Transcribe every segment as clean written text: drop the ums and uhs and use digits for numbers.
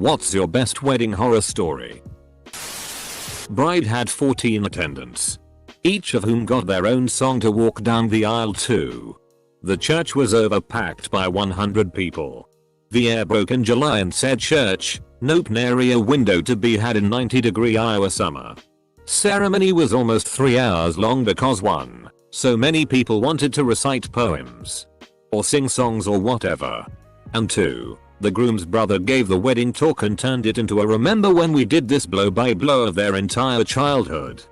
What's your best wedding horror story? Bride had 14 attendants, each of whom got their own song to walk down the aisle to. The church was overpacked by 100 people. The air broke in July and said church, nope, nary a window to be had in 90-degree Iowa summer. Ceremony was almost 3 hours long because 1. So many people wanted to recite poems. Or sing songs or whatever. And 2. The groom's brother gave the wedding talk and turned it into a remember when we did this blow by blow of their entire childhood.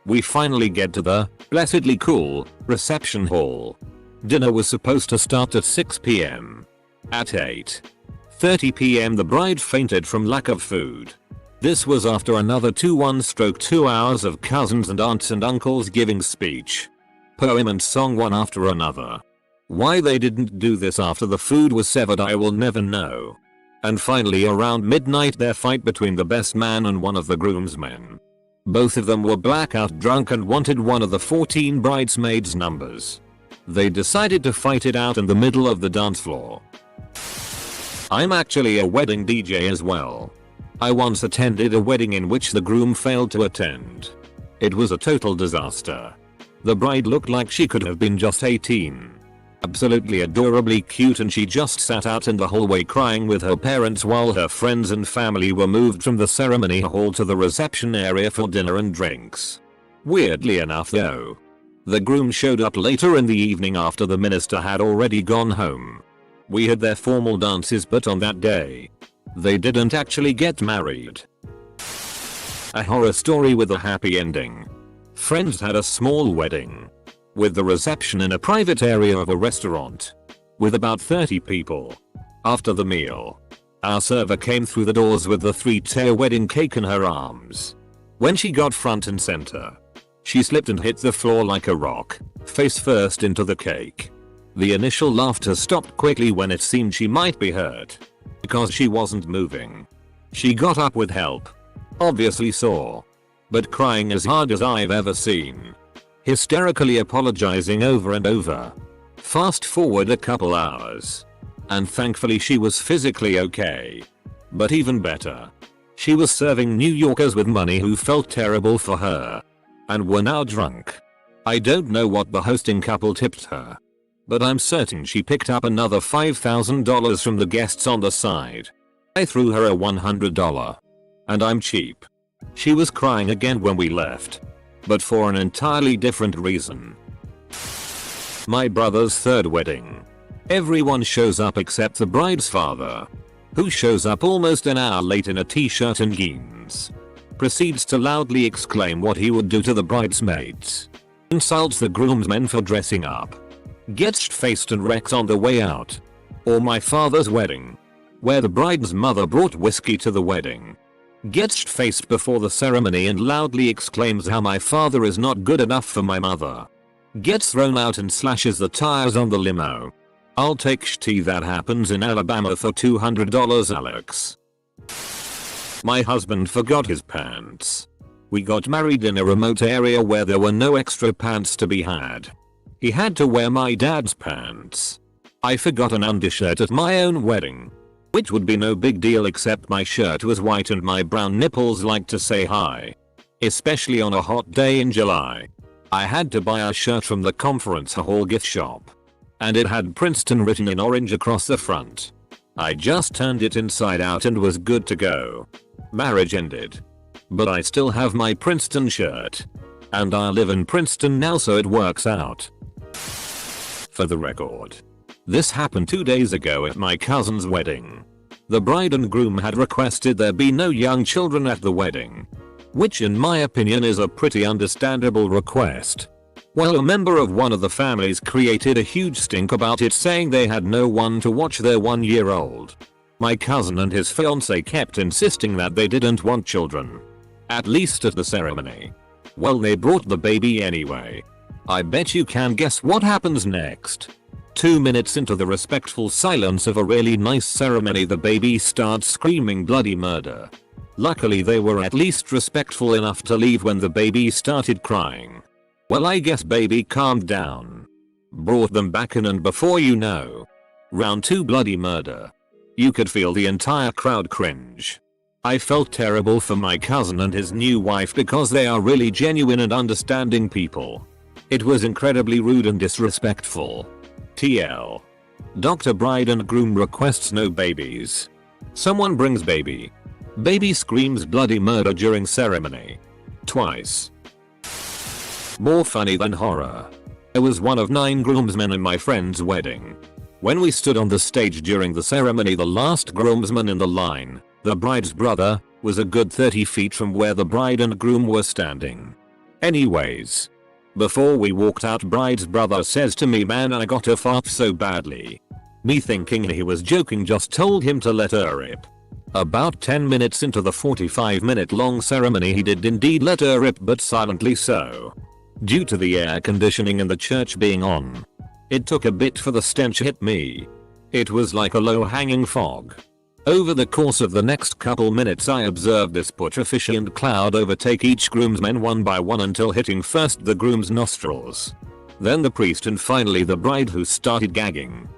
We finally get to the, blessedly cool, reception hall. Dinner was supposed to start at 6 p.m. At 8:30 p.m. the bride fainted from lack of food. This was after another 2 hours of cousins and aunts and uncles giving speech, poem and song one after another. Why they didn't do this after the food was severed I will never know. And finally around midnight their fight between the best man and one of the groomsmen. Both of them were blackout drunk and wanted one of the 14 bridesmaids' numbers. They decided to fight it out in the middle of the dance floor. I'm actually a wedding DJ as well. I once attended a wedding in which the groom failed to attend. It was a total disaster. The bride looked like she could have been just 18. Absolutely adorably cute, and she just sat out in the hallway crying with her parents while her friends and family were moved from the ceremony hall to the reception area for dinner and drinks. Weirdly enough though, the groom showed up later in the evening after the minister had already gone home. We had their formal dances, but on that day, they didn't actually get married. A horror story with a happy ending. Friends had a small wedding, with the reception in a private area of a restaurant, with about 30 people. After the meal, our server came through the doors with the 3-tier wedding cake in her arms. When she got front and center, she slipped and hit the floor like a rock, face first into the cake. The initial laughter stopped quickly when it seemed she might be hurt, because she wasn't moving. She got up with help, obviously sore, but crying as hard as I've ever seen, hysterically apologizing over and over. Fast forward a couple hours, and thankfully she was physically okay. But even better, she was serving New Yorkers with money who felt terrible for her, and were now drunk. I don't know what the hosting couple tipped her, but I'm certain she picked up another $5,000 from the guests on the side. I threw her a $100. And I'm cheap. She was crying again when we left, but for an entirely different reason. My brother's third wedding. Everyone shows up except the bride's father, who shows up almost an hour late in a t-shirt and jeans. Proceeds to loudly exclaim what he would do to the bridesmaids. Insults the groomsmen for dressing up. Gets faced and wrecks on the way out. Or my father's wedding, where the bride's mother brought whiskey to the wedding. Gets faced before the ceremony and loudly exclaims how my father is not good enough for my mother. Gets thrown out and slashes the tires on the limo. I'll take shit that happens in Alabama for $200, Alex. My husband forgot his pants. We got married in a remote area where there were no extra pants to be had. He had to wear my dad's pants. I forgot an undershirt at my own wedding, which would be no big deal except my shirt was white and my brown nipples like to say hi. Especially on a hot day in July. I had to buy a shirt from the conference hall gift shop, and it had Princeton written in orange across the front. I just turned it inside out and was good to go. Marriage ended, but I still have my Princeton shirt, and I live in Princeton now, so it works out. For the record, this happened 2 days ago at my cousin's wedding. The bride and groom had requested there be no young children at the wedding, which in my opinion is a pretty understandable request. Well, a member of one of the families created a huge stink about it, saying they had no one to watch their 1-year-old. My cousin and his fiancée kept insisting that they didn't want children, at least at the ceremony. Well, they brought the baby anyway. I bet you can guess what happens next. 2 minutes into the respectful silence of a really nice ceremony, the baby starts screaming bloody murder. Luckily they were at least respectful enough to leave when the baby started crying. Well, I guess baby calmed down. Brought them back in, and before you know, round 2 bloody murder. You could feel the entire crowd cringe. I felt terrible for my cousin and his new wife because they are really genuine and understanding people. It was incredibly rude and disrespectful. TL. Dr. Bride and groom requests no babies. Someone brings baby. Baby screams bloody murder during ceremony. Twice. More funny than horror. I was one of 9 groomsmen in my friend's wedding. When we stood on the stage during the ceremony, the last groomsman in the line, the bride's brother, was a good 30 feet from where the bride and groom were standing. Anyways. Before we walked out, bride's brother says to me, "Man, I got a fart so badly." Me thinking he was joking just told him to let her rip. About 10 minutes into the 45-minute long ceremony he did indeed let her rip, but silently so. Due to the air conditioning in the church being on. It took a bit for the stench to hit me. It was like a low-hanging fog. Over the course of the next couple minutes I observed this putreficient cloud overtake each groomsman one by one until hitting first the groom's nostrils. Then the priest and finally the bride, who started gagging.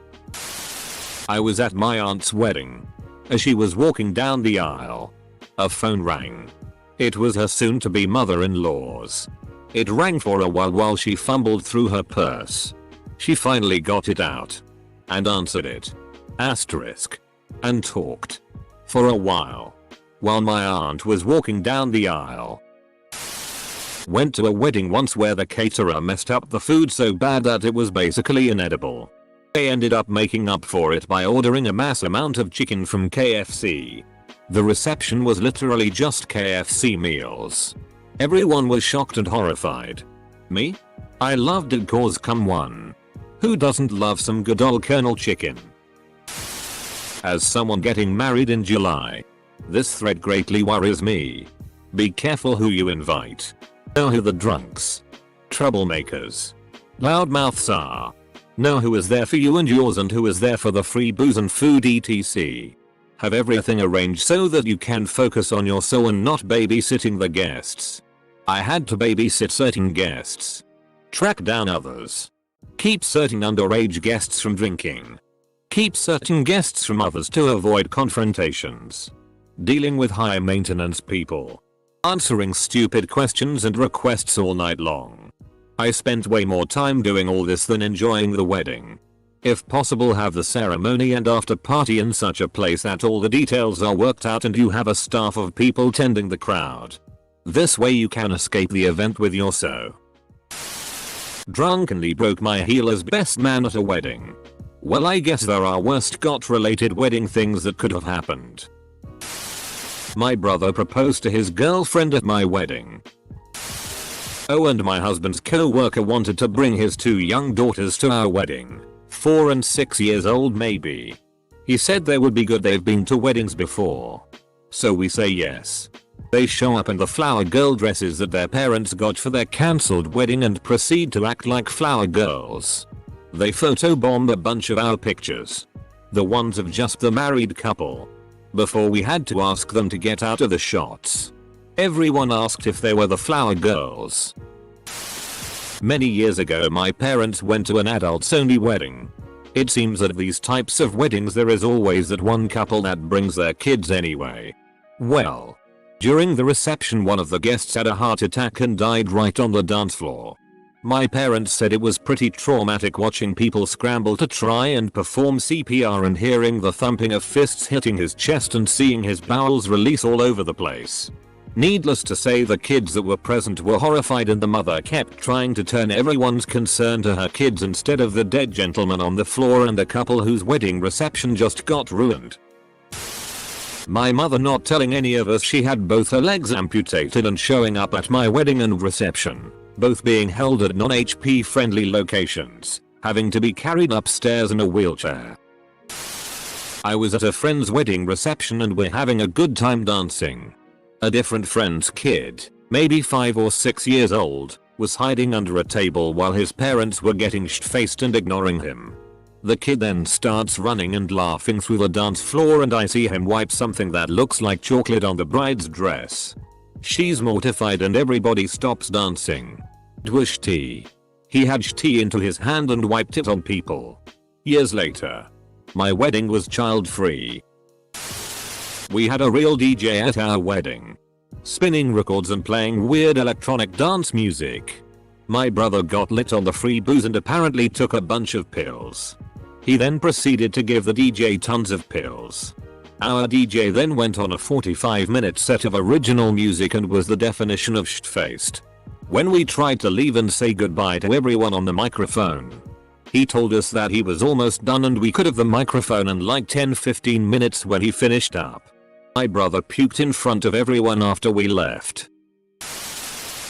I was at my aunt's wedding. As she was walking down the aisle, a phone rang. It was her soon-to-be mother-in-law's. It rang for a while she fumbled through her purse. She finally got it out and answered it. Asterisk. And talked for a while my aunt was walking down the aisle. Went to a wedding once where the caterer messed up the food so bad that it was basically inedible. They ended up making up for it by ordering a mass amount of chicken from KFC. The reception was literally just KFC meals. Everyone was shocked and horrified. Me? I loved it cause come on. Who doesn't love some good old Colonel chicken? As someone getting married in July, this thread greatly worries me. Be careful who you invite. Know who the drunks, troublemakers, loudmouths are. Know who is there for you and yours and who is there for the free booze and food etc. Have everything arranged so that you can focus on your soul and not babysitting the guests. I had to babysit certain guests. Track down others. Keep certain underage guests from drinking. Keep certain guests from others to avoid confrontations. Dealing with high maintenance people. Answering stupid questions and requests all night long. I spent way more time doing all this than enjoying the wedding. If possible, have the ceremony and after party in such a place that all the details are worked out and you have a staff of people tending the crowd. This way you can escape the event with your so. Drunkenly broke my heel as best man at a wedding. Well, I guess there are worse Scott related wedding things that could have happened. My brother proposed to his girlfriend at my wedding. Oh, and my husband's co-worker wanted to bring his 2 young daughters to our wedding. 4 and 6 years old maybe. He said they would be good, they've been to weddings before. So we say yes. They show up in the flower girl dresses that their parents got for their cancelled wedding and proceed to act like flower girls. They photobomb a bunch of our pictures. The ones of just the married couple. Before we had to ask them to get out of the shots. Everyone asked if they were the flower girls. Many years ago my parents went to an adults-only wedding. It seems at these types of weddings there is always that one couple that brings their kids anyway. Well, during the reception one of the guests had a heart attack and died right on the dance floor. My parents said it was pretty traumatic watching people scramble to try and perform CPR and hearing the thumping of fists hitting his chest and seeing his bowels release all over the place. Needless to say, the kids that were present were horrified and the mother kept trying to turn everyone's concern to her kids instead of the dead gentleman on the floor and a couple whose wedding reception just got ruined. My mother not telling any of us she had both her legs amputated and showing up at my wedding and reception, both being held at non-HP friendly locations, having to be carried upstairs in a wheelchair. I was at a friend's wedding reception and we're having a good time dancing. A different friend's kid, maybe 5 or 6 years old, was hiding under a table while his parents were getting shit-faced and ignoring him. The kid then starts running and laughing through the dance floor and I see him wipe something that looks like chocolate on the bride's dress. She's mortified and everybody stops dancing. It was tea. He had tea into his hand and wiped it on people. Years later. My wedding was child-free. We had a real DJ at our wedding, spinning records and playing weird electronic dance music. My brother got lit on the free booze and apparently took a bunch of pills. He then proceeded to give the DJ tons of pills. Our DJ then went on a 45-minute set of original music and was the definition of shit-faced. When we tried to leave and say goodbye to everyone on the microphone, he told us that he was almost done and we could have the microphone in like 10-15 minutes when he finished up. My brother puked in front of everyone after we left.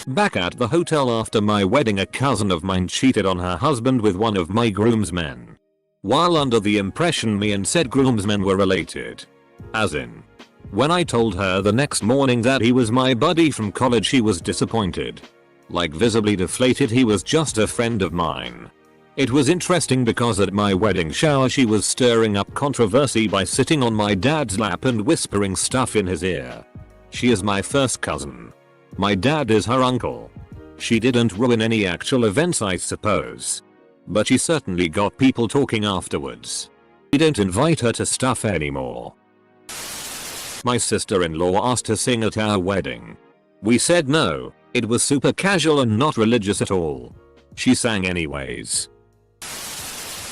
Back at the hotel after my wedding, a cousin of mine cheated on her husband with one of my groomsmen, while under the impression me and said groomsmen were related. As in, when I told her the next morning that he was my buddy from college, she was disappointed. Like visibly deflated. He was just a friend of mine. It was interesting because at my wedding shower she was stirring up controversy by sitting on my dad's lap and whispering stuff in his ear. She is my first cousin. My dad is her uncle. She didn't ruin any actual events, I suppose, but she certainly got people talking afterwards. We don't invite her to stuff anymore. My sister-in-law asked to sing at our wedding. We said no, it was super casual and not religious at all. She sang anyways.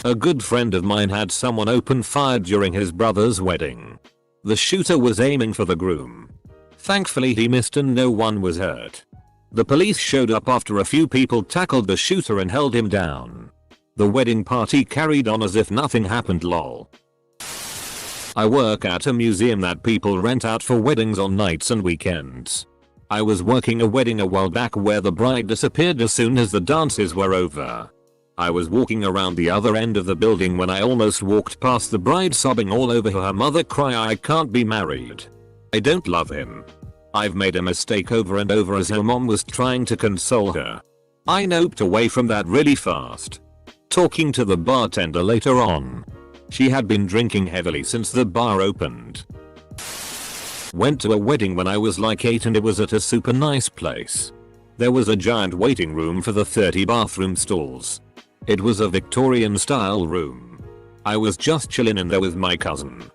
A good friend of mine had someone open fire during his brother's wedding. The shooter was aiming for the groom. Thankfully he missed and no one was hurt. The police showed up after a few people tackled the shooter and held him down. The wedding party carried on as if nothing happened. Lol. I work at a museum that people rent out for weddings on nights and weekends. I was working a wedding a while back where the bride disappeared as soon as the dances were over. I was walking around the other end of the building when I almost walked past the bride sobbing all over her mother, cry I can't be married. I don't love him. I've made a mistake over and over as her mom was trying to console her. I noped away from that really fast. Talking to the bartender later on. She had been drinking heavily since the bar opened. Went to a wedding when I was like 8 and it was at a super nice place. There was a giant waiting room for the 30 bathroom stalls. It was a Victorian style room. I was just chilling in there with my cousin,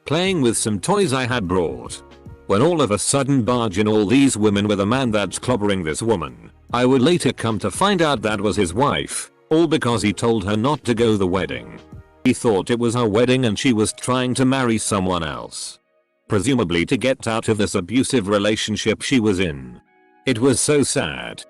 playing with some toys I had brought, when all of a sudden barge in all these women with a man that's clobbering this woman. I would later come to find out that was his wife, all because he told her not to go to the wedding. He thought it was her wedding and she was trying to marry someone else, presumably to get out of this abusive relationship she was in. It was so sad.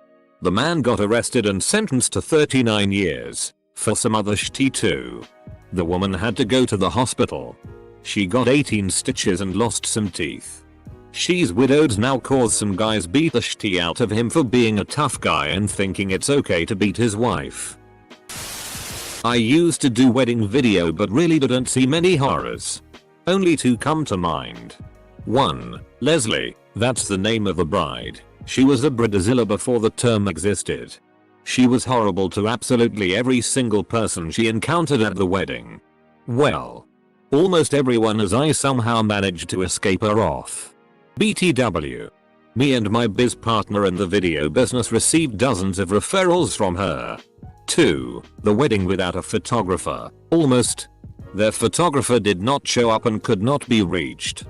The man got arrested and sentenced to 39 years, for some other shit too. The woman had to go to the hospital. She got 18 stitches and lost some teeth. She's widowed now cause some guys beat the shit out of him for being a tough guy and thinking it's okay to beat his wife. I used to do wedding video but really didn't see many horrors. Only 2 come to mind. 1. Leslie, that's the name of the bride. She was a bridezilla before the term existed. She was horrible to absolutely every single person she encountered at the wedding. Well, almost everyone, as I somehow managed to escape her off. BTW. Me and my biz partner in the video business received dozens of referrals from her. 2. The wedding without a photographer. Almost. Their photographer did not show up and could not be reached.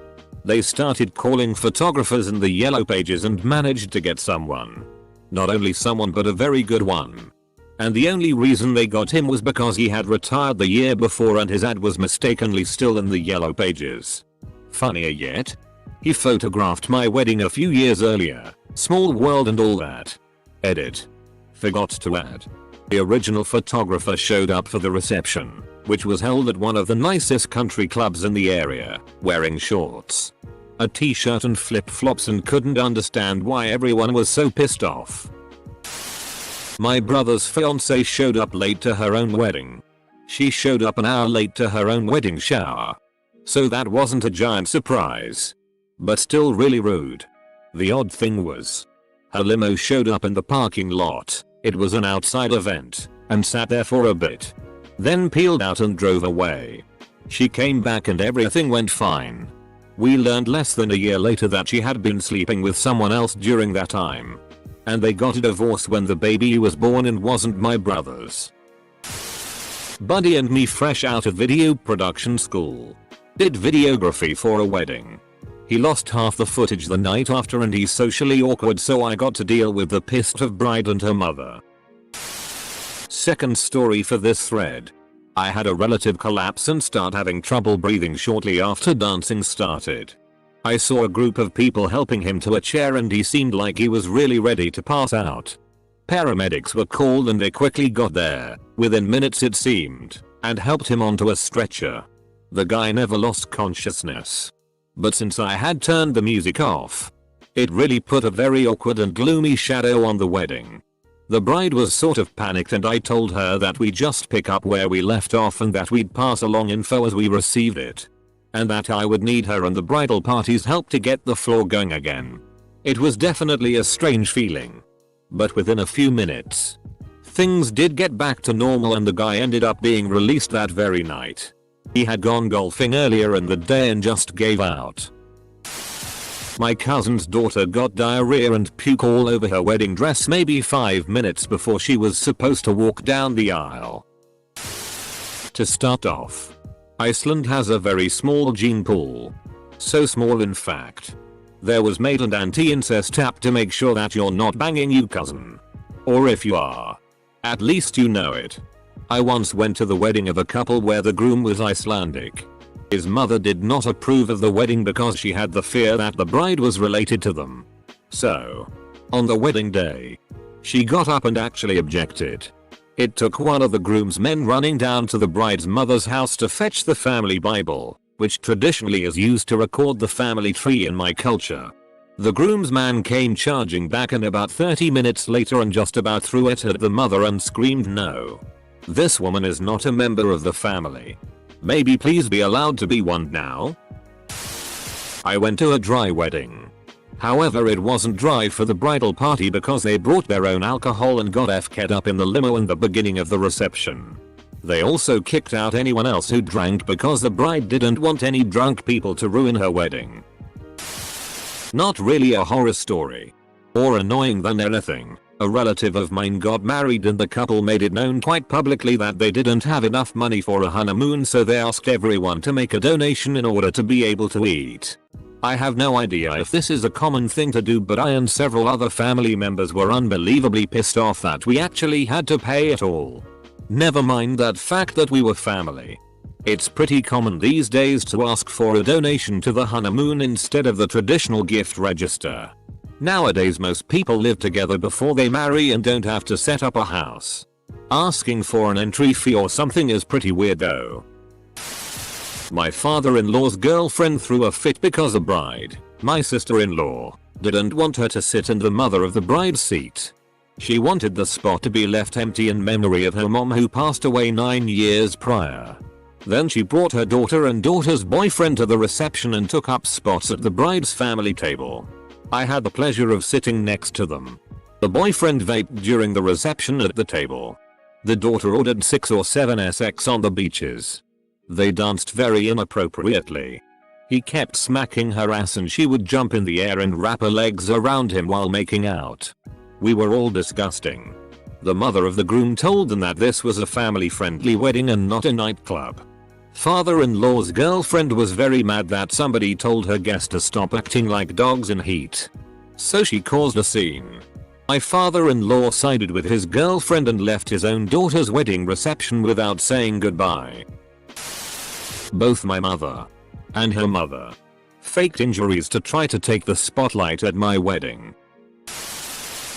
They started calling photographers in the yellow pages and managed to get someone. Not only someone but a very good one. And the only reason they got him was because he had retired the year before and his ad was mistakenly still in the yellow pages. Funnier yet, he photographed my wedding a few years earlier. Small world and all that. Edit. Forgot to add. The original photographer showed up for the reception, which was held at one of the nicest country clubs in the area, wearing shorts, a t-shirt and flip-flops, and couldn't understand why everyone was so pissed off. My brother's fiancée showed up late to her own wedding. She showed up an hour late to her own wedding shower. So that wasn't a giant surprise, but still really rude. The odd thing was, her limo showed up in the parking lot. It was an outside event, and sat there for a bit. Then peeled out and drove away. She came back and everything went fine. We learned less than a year later that she had been sleeping with someone else during that time. And they got a divorce when the baby was born and wasn't my brother's. Buddy and me fresh out of video production school. Did videography for a wedding. He lost half the footage the night after and he's socially awkward, so I got to deal with the pissed off bride and her mother. Second story for this thread. I had a relative collapse and start having trouble breathing shortly after dancing started. I saw a group of people helping him to a chair and he seemed like he was really ready to pass out. Paramedics were called and they quickly got there, within minutes it seemed, and helped him onto a stretcher. The guy never lost consciousness. But since I had turned the music off, it really put a very awkward and gloomy shadow on the wedding. The bride was sort of panicked and I told her that we just pick up where we left off and that we'd pass along info as we received it. And that I would need her and the bridal party's help to get the floor going again. It was definitely a strange feeling. But within a few minutes, things did get back to normal and the guy ended up being released that very night. He had gone golfing earlier in the day and just gave out. My cousin's daughter got diarrhea and puke all over her wedding dress maybe 5 minutes before she was supposed to walk down the aisle. To start off, Iceland has a very small gene pool. So small in fact. There was maid and anti-incest app to make sure that you're not banging your cousin. Or if you are, at least you know it. I once went to the wedding of a couple where the groom was Icelandic. His mother did not approve of the wedding because she had the fear that the bride was related to them. So, on the wedding day, she got up and actually objected. It took one of the groom's men running down to the bride's mother's house to fetch the family Bible, which traditionally is used to record the family tree in my culture. The groomsman came charging back and about 30 minutes later and just about threw it at the mother and screamed, "No. This woman is not a member of the family. Maybe please be allowed to be one now?" I went to a dry wedding. However, it wasn't dry for the bridal party because they brought their own alcohol and got FK'd up in the limo in the beginning of the reception. They also kicked out anyone else who drank because the bride didn't want any drunk people to ruin her wedding. Not really a horror story. More annoying than anything, a relative of mine got married and the couple made it known quite publicly that they didn't have enough money for a honeymoon, so they asked everyone to make a donation in order to be able to eat. I have no idea if this is a common thing to do, but I and several other family members were unbelievably pissed off that we actually had to pay it all. Never mind that fact that we were family. It's pretty common these days to ask for a donation to the honeymoon instead of the traditional gift register. Nowadays most people live together before they marry and don't have to set up a house. Asking for an entry fee or something is pretty weird though. My father-in-law's girlfriend threw a fit because the bride, my sister-in-law, didn't want her to sit in the mother of the bride's seat. She wanted the spot to be left empty in memory of her mom who passed away 9 years prior. Then she brought her daughter and daughter's boyfriend to the reception and took up spots at the bride's family table. I had the pleasure of sitting next to them. The boyfriend vaped during the reception at the table. The daughter ordered 6 or 7 SX on the beaches. They danced very inappropriately. He kept smacking her ass and she would jump in the air and wrap her legs around him while making out. We were all disgusting. The mother of the groom told them that this was a family-friendly wedding and not a nightclub. Father-in-law's girlfriend was very mad that somebody told her guests to stop acting like dogs in heat. So she caused a scene. My father-in-law sided with his girlfriend and left his own daughter's wedding reception without saying goodbye. Both my mother and her mother faked injuries to try to take the spotlight at my wedding.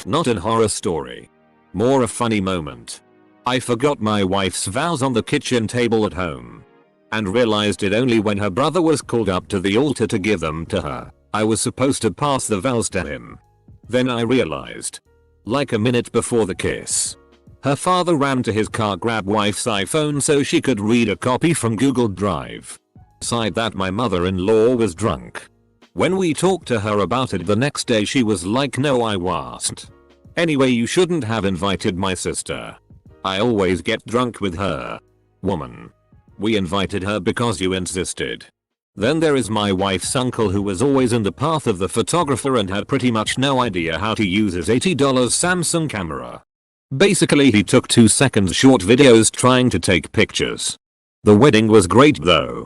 Not a horror story. More a funny moment. I forgot my wife's vows on the kitchen table at home. And realized it only when her brother was called up to the altar to give them to her. I was supposed to pass the vows to him. Then I realized. Like a minute before the kiss. Her father ran to his car, grabbed wife's iPhone so she could read a copy from Google Drive. Sighed that my mother-in-law was drunk. When we talked to her about it the next day, she was like, "No, I wasn't. Anyway, you shouldn't have invited my sister. I always get drunk with her. Woman. We invited her because you insisted." Then there is my wife's uncle who was always in the path of the photographer and had pretty much no idea how to use his $80 Samsung camera. Basically he took 2 seconds short videos trying to take pictures. The wedding was great though.